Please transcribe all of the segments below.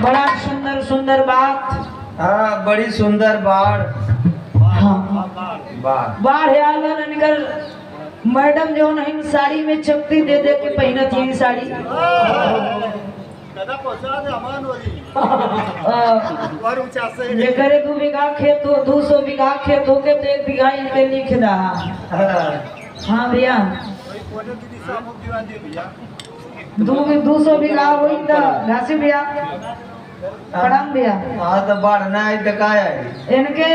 बड़ा सुंदर सुंदर बात। हाँ बड़ी सुंदर बाढ़। हाँ बाढ़ आलन निकल मैडम जो नहीं साड़ी में चपटी दे दे के पहनत ही साड़ी। करे 2 बीघा खेत हो 200 बीघा खेत हो के 1 बीघा इनके लिख रहा। हाँ भैया 200 बीघा हुई तो घासी भैया प्रणाम भैया। हाँ तो बढ़ना है तो क्या है इनके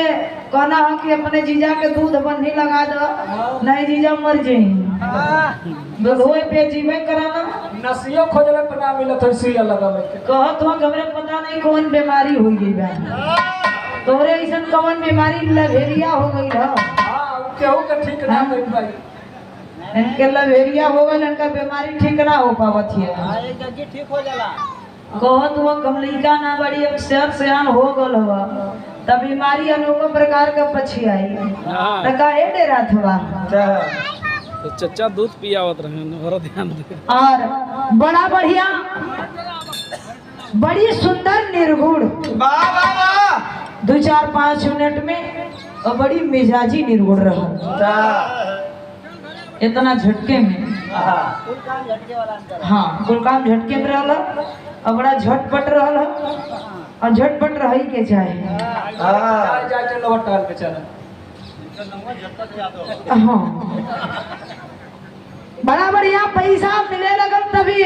कहना है कि अपने जीजा के दूध बंधी लगा दो नहीं जीजा मर जाये दूध होए पे जीवे कराना नसियो खोजले पर ना मिलत है सुइया लगावे के कहत हो हमरे पता नहीं कौन बीमारी हो गई बा तोरे ऐसन कौन बीमारी लभेरिया हो गई है। हां केहू के ठीक ना होई भाई इनके लभेरिया हो गई इनका बीमारी ठीक ना हो पावत है। हां एक जल्दी ठीक हो जाला कहत हो कमलिका ना बड़ी अक्षर सियान हो गल हो तब बीमारी अनेकों प्रकार का पछी आई त काहे डेरात हुआ। तो चचा दूध पियावत रहे और ध्यान दे। और बड़ा बढ़िया बड़ी सुंदर निर्गुण वाह वाह वाह 2-4-5 मिनट में और बड़ी मिजाजी निर्गुण रहा इतना झटके में। कुल काम झटके वाला अंतर हाँ कुल काम झटके में रहला और बड़ा झटपट रहला और झटपट रही के चाहे। हाँ जा चलो होटल पे चल हाँ बड़ा बढ़िया पैसा मिले लगल तभी